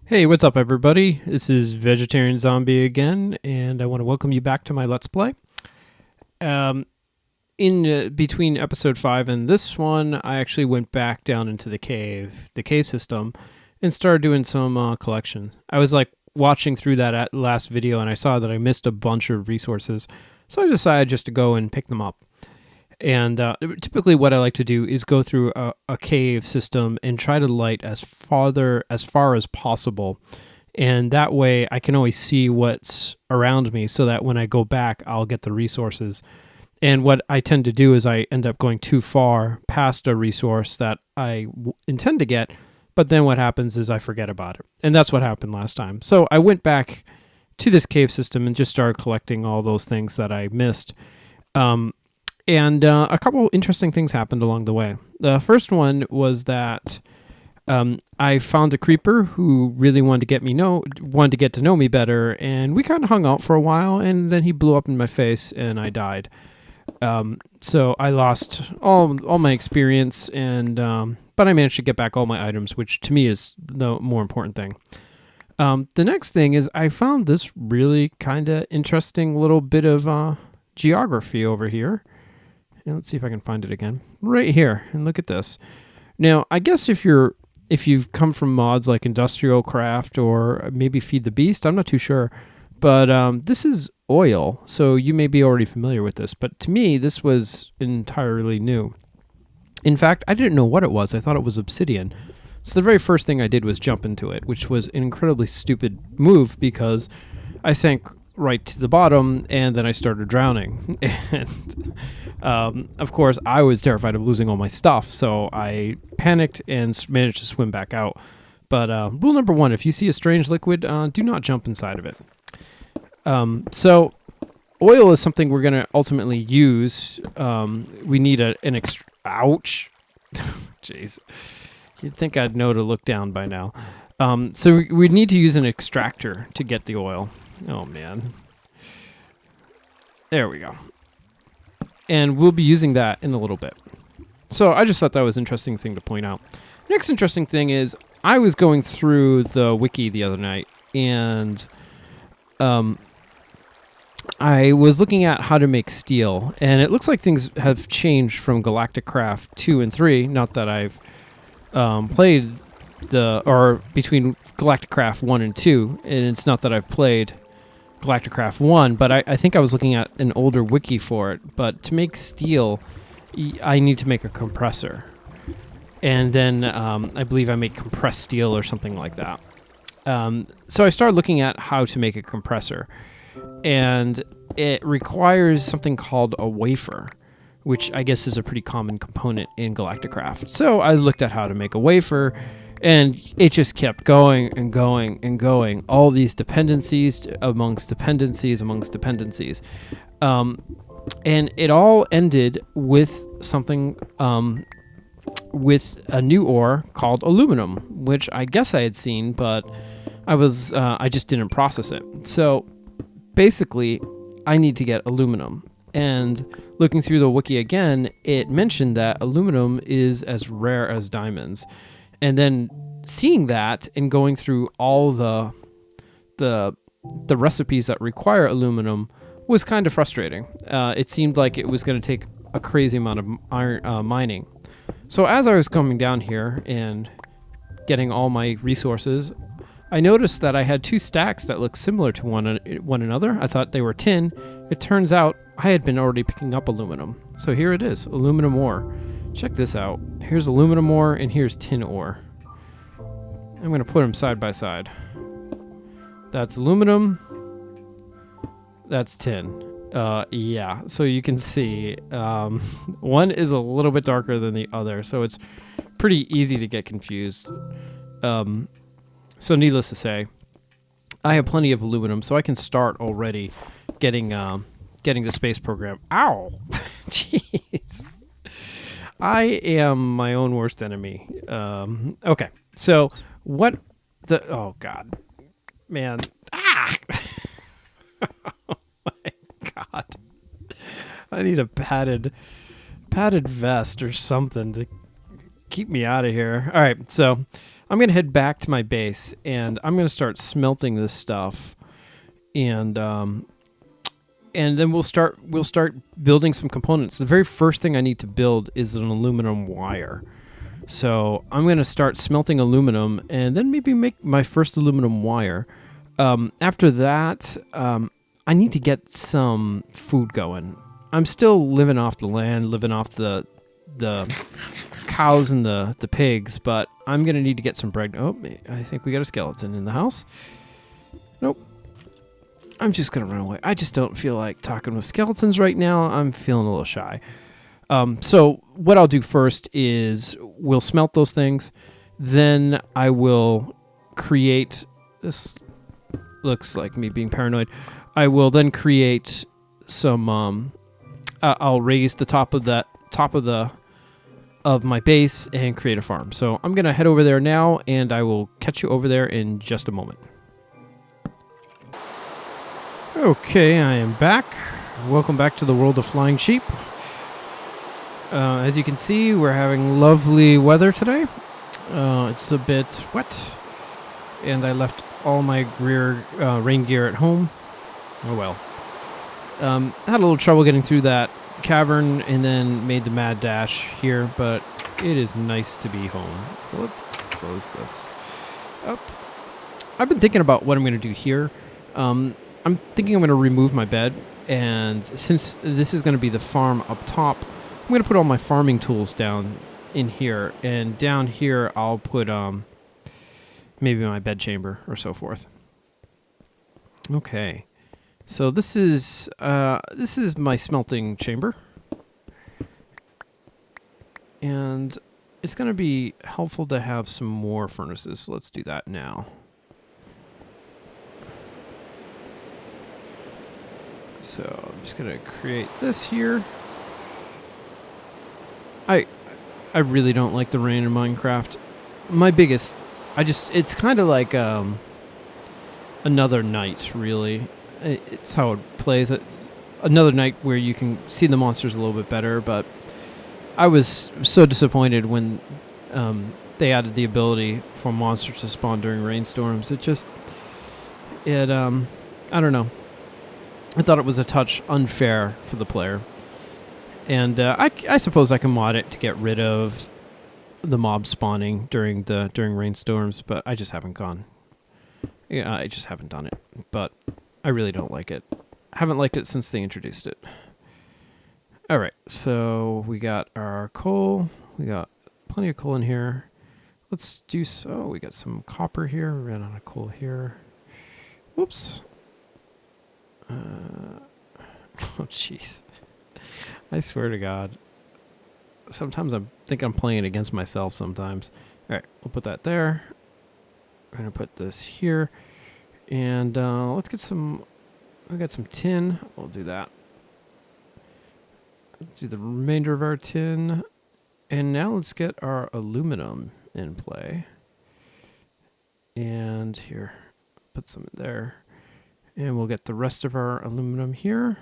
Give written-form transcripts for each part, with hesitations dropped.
Hey, what's up, everybody? This is Vegetarian Zombie again, and I want to welcome you back to my Let's Play. Um, in between episode 5 and this one, I actually went back down into the cave system, and started doing some collection. I was like watching through that last video, and I saw that I missed a bunch of resources, so I decided just to go and pick them up. And typically what I like to do is go through a cave system and try to light as far as possible. And that way I can always see what's around me so that when I go back, I'll get the resources. And what I tend to do is I end up going too far past a resource that I intend to get, but then what happens is I forget about it. And that's what happened last time. So I went back to this cave system and just started collecting all those things that I missed. And a couple interesting things happened along the way. The first one was that I found a creeper who really wanted to get to know me better, and we kind of hung out for a while. And then he blew up in my face, and I died. So I lost all my experience, and but I managed to get back all my items, which to me is the more important thing. The next thing is I found this really kind of interesting little bit of geography over here. And let's see if I can find it again. Right here. And look at this. Now, I guess if you've come from mods like Galaticraft or maybe Feed the Beast, I'm not too sure. But this is oil, so you may be already familiar with this. But to me, this was entirely new. In fact, I didn't know what it was. I thought it was obsidian. So the very first thing I did was jump into it, which was an incredibly stupid move because I sank right to the bottom, and then I started drowning. And of course, I was terrified of losing all my stuff, so I panicked and managed to swim back out. But rule number 1, if you see a strange liquid, do not jump inside of it. So oil is something we're going to ultimately use. We need ouch. Jeez. You'd think I'd know to look down by now. So we need to use an extractor to get the oil. Oh, man. There we go. And we'll be using that in a little bit. So I just thought that was an interesting thing to point out. Next interesting thing is I was going through the wiki the other night, and I was looking at how to make steel. And it looks like things have changed from Galacticraft 2 and 3. Not that I've played between Galacticraft 1 and 2. And it's not that I've played Galacticraft 1, but I think I was looking at an older wiki for it. But to make steel, I need to make a compressor. And then I believe I make compressed steel or something like that. So I started looking at how to make a compressor. And it requires something called a wafer, which I guess is a pretty common component in Galacticraft. So I looked at how to make a wafer, and it just kept going and going and going. All these dependencies amongst dependencies amongst dependencies. And it all ended with something, with a new ore called aluminum, which I guess I had seen, but I just didn't process it. So basically, I need to get aluminum. And looking through the wiki again, it mentioned that aluminum is as rare as diamonds. And then seeing that and going through all the recipes that require aluminum was kind of frustrating. It seemed like it was going to take a crazy amount of iron mining. So as I was coming down here and getting all my resources, I noticed that I had 2 stacks that looked similar to one another. I thought they were tin. It turns out I had been already picking up aluminum. So here it is, aluminum ore. Check this out. Here's aluminum ore and here's tin ore. I'm going to put them side by side. That's aluminum. That's tin. Yeah, so you can see one is a little bit darker than the other, so it's pretty easy to get confused. So needless to say, I have plenty of aluminum, so I can start already getting the space program. Ow! Jeez. I am my own worst enemy. Okay, so oh God. Man. Ah! Oh my God. I need a padded vest or something to keep me out of here. All right, so I'm going to head back to my base, and I'm going to start smelting this stuff, and then we'll start building some components. The very first thing I need to build is an aluminum wire. So I'm going to start smelting aluminum, and then maybe make my first aluminum wire. After that, I need to get some food going. I'm still living off the land, living off the cows and the pigs, but I'm going to need to get some bread. Oh, I think we got a skeleton in the house. Nope. I'm just going to run away. I just don't feel like talking with skeletons right now. I'm feeling a little shy. So what I'll do first is we'll smelt those things. Then I will create, this looks like me being paranoid. I will then create some, I'll raise the top of my base and create a farm. So I'm going to head over there now, and I will catch you over there in just a moment. Okay, I am back. Welcome back to the world of flying sheep. As you can see, we're having lovely weather today. It's a bit wet, and I left all my rain gear at home. Oh well. Had a little trouble getting through that cavern and then made the mad dash here, but it is nice to be home. So let's close this up. I've been thinking about what I'm going to do here. I'm thinking I'm going to remove my bed, and since this is going to be the farm up top, I'm going to put all my farming tools down in here, and down here I'll put maybe my bed chamber or so forth. Okay. So this is my smelting chamber, and it's going to be helpful to have some more furnaces. So let's do that now. So I'm just going to create this here. I really don't like the rain in Minecraft. It's kind of like another night, really. It's how it plays. Another night where you can see the monsters a little bit better, but I was so disappointed when they added the ability for monsters to spawn during rainstorms. I don't know. I thought it was a touch unfair for the player. And I suppose I can mod it to get rid of the mob spawning during rainstorms, but I just haven't gone. Yeah, I just haven't done it. But I really don't like it. I haven't liked it since they introduced it. All right, so we got our coal. We got plenty of coal in here. Let's do so. We got some copper here. We ran out of coal here. Whoops. Oh, jeez. I swear to God. Sometimes I think I'm playing against myself sometimes. All right, we'll put that there. We're going to put this here. And let's get some... We got some tin. We'll do that. Let's do the remainder of our tin. And now let's get our aluminum in play. And here, put some in there. And we'll get the rest of our aluminum here.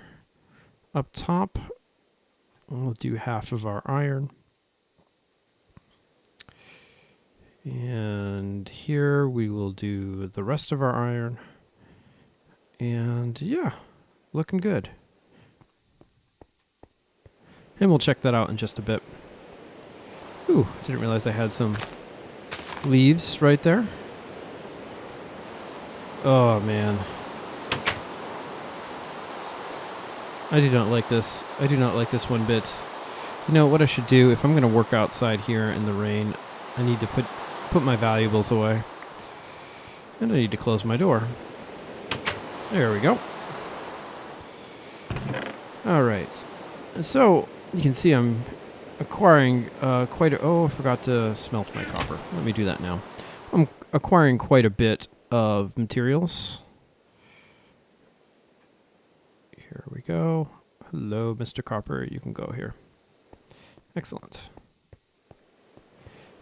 Up top, we'll do half of our iron. And here we will do the rest of our iron. And yeah, looking good. And we'll check that out in just a bit. Ooh, didn't realize I had some leaves right there. Oh, man. I do not like this. I do not like this one bit. You know what I should do? If I'm going to work outside here in the rain, I need to put my valuables away. And I need to close my door. There we go. All right. So you can see I'm acquiring quite a... Oh, I forgot to smelt my copper. Let me do that now. I'm acquiring quite a bit of materials. Here we go. Hello, Mr. Copper. You can go here. Excellent.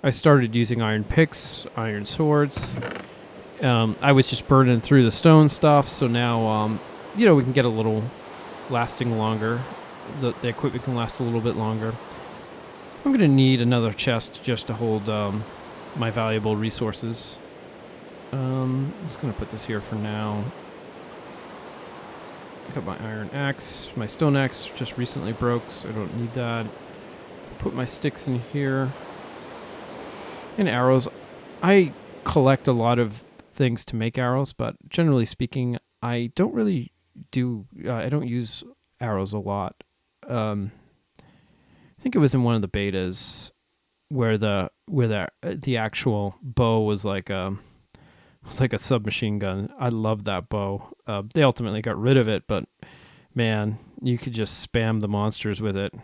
I started using iron picks, iron swords. I was just burning through the stone stuff, so now, we can get a little lasting longer. The equipment can last a little bit longer. I'm going to need another chest just to hold my valuable resources. I'm just going to put this here for now. I got my iron axe. My stone axe just recently broke, so I don't need that. Put my sticks in here. And arrows. I collect a lot of things to make arrows, but generally speaking, I don't really I don't use arrows a lot. I think it was in one of the betas where the actual bow was like a submachine gun. I love that bow. They ultimately got rid of it, but man, you could just spam the monsters with it.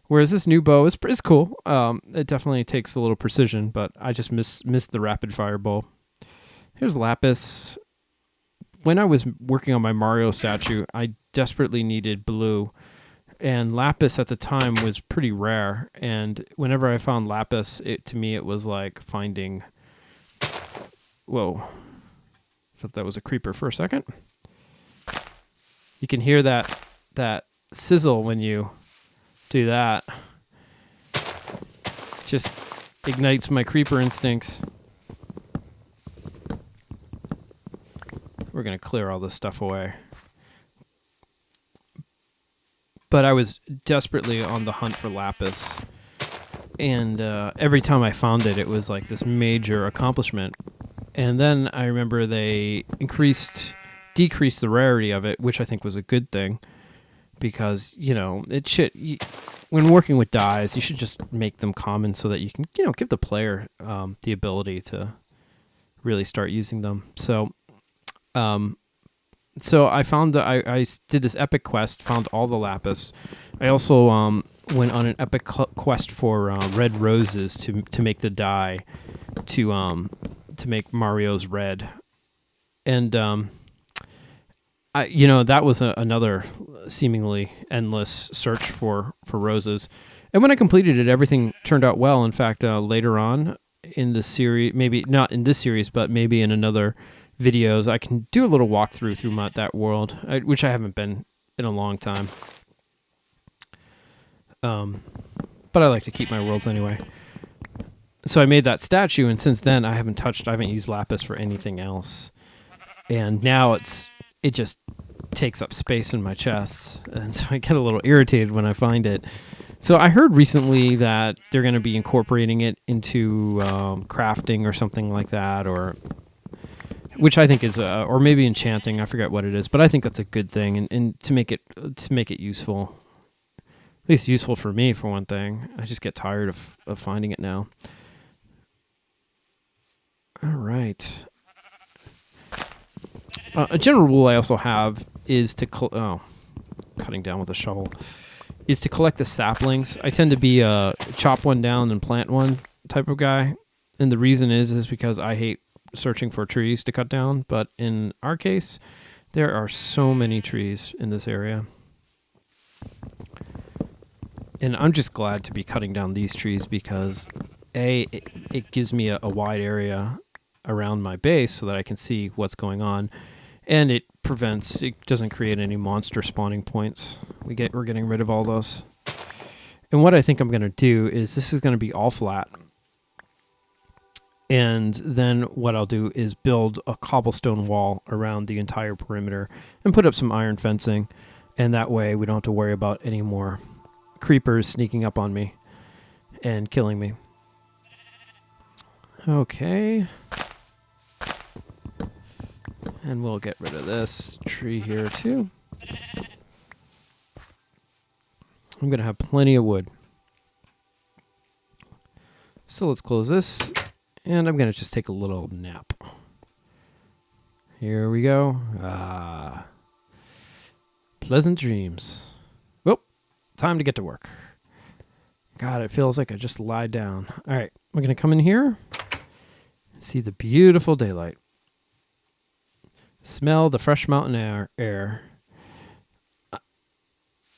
Whereas this new bow is cool. It definitely takes a little precision, but I just missed the rapid fire bow. Here's lapis. When I was working on my Mario statue, I desperately needed blue. And lapis at the time was pretty rare. And whenever I found lapis, to me it was like finding... Whoa. Thought that was a creeper for a second. You can hear that sizzle when you do that. Just ignites my creeper instincts. We're going to clear all this stuff away. But I was desperately on the hunt for lapis. And every time I found it, it was like this major accomplishment. And then I remember they decreased the rarity of it, which I think was a good thing. Because, when working with dyes, you should just make them common so that you can, give the player the ability to really start using them. So I found that I did this epic quest, found all the lapis. I also went on an epic quest for red roses to make the dye to make Mario's red, and that was another seemingly endless search for roses. And when I completed it, everything turned out well. In fact, later on in the series, maybe not in this series, but maybe in another videos, I can do a little walkthrough through that world, which I haven't been in a long time. But I like to keep my worlds anyway. So I made that statue, and since then I haven't used lapis for anything else. And now it just takes up space in my chest, and so I get a little irritated when I find it. So I heard recently that they're going to be incorporating it into crafting or something like that, which I think is, or maybe enchanting. I forget what it is, but I think that's a good thing, and to make it useful, at least useful for me for one thing. I just get tired of finding it now. All right. A general rule I also have is cutting down with a shovel, is to collect the saplings. I tend to be a chop one down and plant one type of guy, and the reason is because I hate searching for trees to cut down, but in our case, there are so many trees in this area. And I'm just glad to be cutting down these trees because it gives me a wide area around my base so that I can see what's going on, and it doesn't create any monster spawning points. We're getting rid of all those. And what I think I'm going to do is this is going to be all flat. And then what I'll do is build a cobblestone wall around the entire perimeter and put up some iron fencing. And that way we don't have to worry about any more creepers sneaking up on me and killing me. Okay. And we'll get rid of this tree here too. I'm going to have plenty of wood. So let's close this. And I'm going to just take a little nap. Here we go. Pleasant dreams. Well, time to get to work. God, it feels like I just lied down. All right, we're going to come in here. See the beautiful daylight. Smell the fresh mountain air. I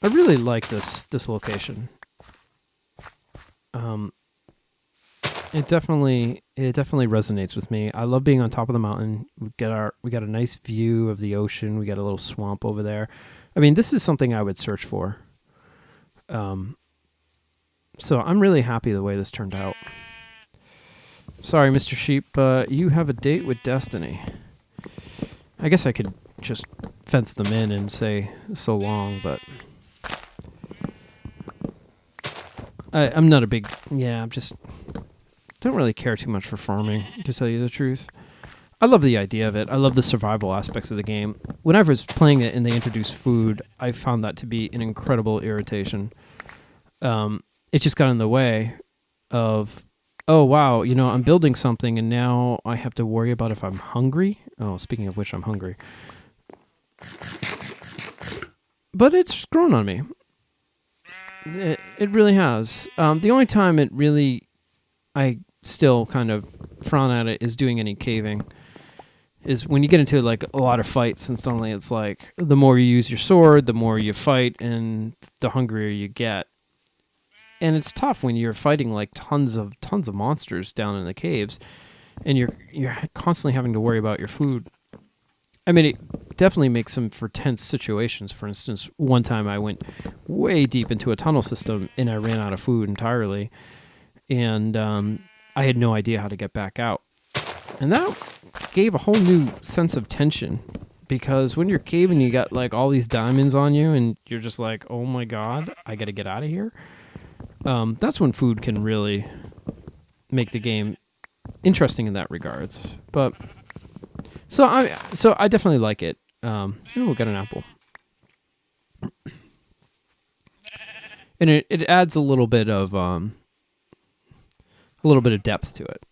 really like this location. It definitely resonates with me. I love being on top of the mountain. We got a nice view of the ocean. We got a little swamp over there. I mean, this is something I would search for. So I'm really happy the way this turned out. Sorry, Mr. Sheep, but you have a date with Destiny. I guess I could just fence them in and say so long, but I'm not a big... Yeah, I'm just... Don't really care too much for farming, to tell you the truth. I love the idea of it. I love the survival aspects of the game. Whenever I was playing it and they introduced food, I found that to be an incredible irritation. It just got in the way of, oh, wow, I'm building something and now I have to worry about if I'm hungry. Oh, speaking of which, I'm hungry. But it's grown on me. It really has. The only time I still kind of frown at it is doing any caving. Is when you get into like a lot of fights and suddenly it's like the more you use your sword, the more you fight and the hungrier you get. And it's tough when you're fighting like tons of monsters down in the caves and you're constantly having to worry about your food. I mean, it definitely makes them for tense situations. For instance, one time I went way deep into a tunnel system and I ran out of food entirely. And I had no idea how to get back out. And that gave a whole new sense of tension, because when you're caving, you got like all these diamonds on you and you're just like, oh my God, I got to get out of here. That's when food can really make the game interesting in that regards. But so I definitely like it. We'll get an apple. And it adds a little bit of depth to it.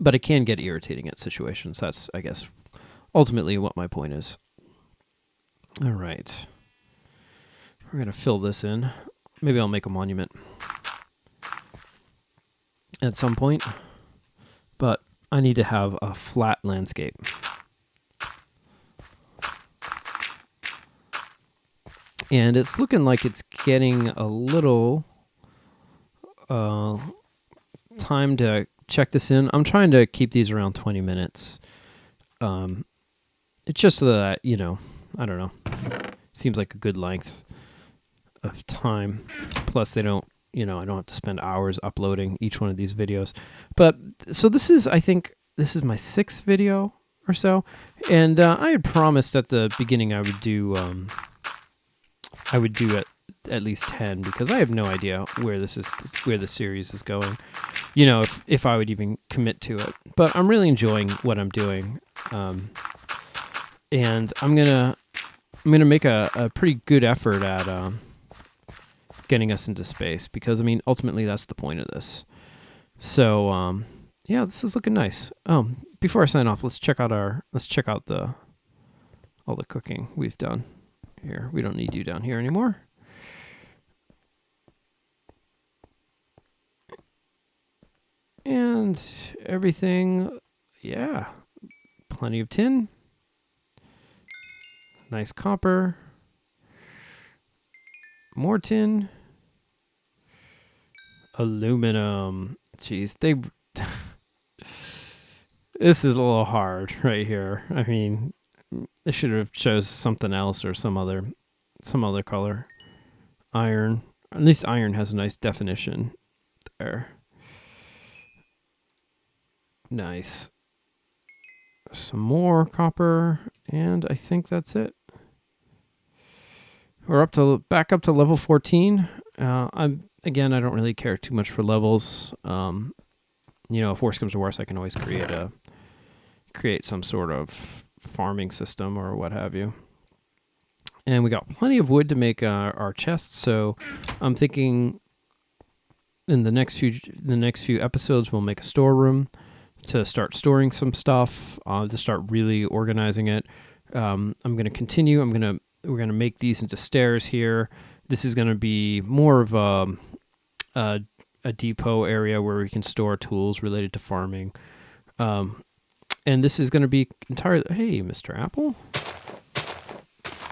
But it can get irritating at situations. That's, I guess, ultimately what my point is. All right. We're going to fill this in. Maybe I'll make a monument at some point. But I need to have a flat landscape. And it's looking like it's getting a little time to check this in. I'm trying to keep these around 20 minutes. It's just so that, I don't know. Seems like a good length of time. Plus they don't, I don't have to spend hours uploading each one of these videos. But so I think this is my 6th video or so. And I had promised at the beginning I would do at least 10, because I have no idea where the series is going. If I would even commit to it. But I'm really enjoying what I'm doing. And I'm gonna make a pretty good effort at getting us into space, because I mean ultimately that's the point of this. So yeah, this is looking nice. Before I sign off, let's check out all the cooking we've done here. We don't need you down here anymore. And everything, yeah, plenty of tin, nice copper, more tin, aluminum. Jeez, this is a little hard right here. I mean, they should have chose something else or some other color. Iron, at least iron has a nice definition there. Nice. Some more copper, and I think that's it. We're back up to level 14. I don't really care too much for levels. If worse comes to worse, I can always create some sort of farming system or what have you. And we got plenty of wood to make our chests, so I'm thinking in the next few episodes we'll make a storeroom to start storing some stuff, to start really organizing it. I'm going to continue. We're going to make these into stairs here. This is going to be more of a depot area where we can store tools related to farming. And this is going to be entirely... Hey, Mr. Apple.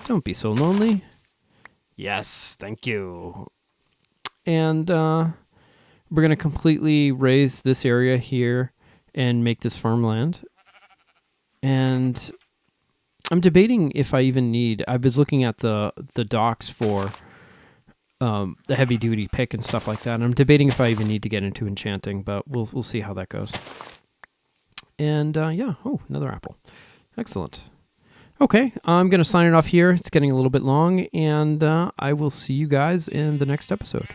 Don't be so lonely. Yes, thank you. And we're going to completely raise this area here and make this farmland. And I'm debating if I even need... I was looking at the docks for the heavy duty pick and stuff like that. And I'm debating if I even need to get into enchanting, but we'll see how that goes. And yeah, oh, another apple. Excellent. Okay, I'm going to sign it off here. It's getting a little bit long, and I will see you guys in the next episode.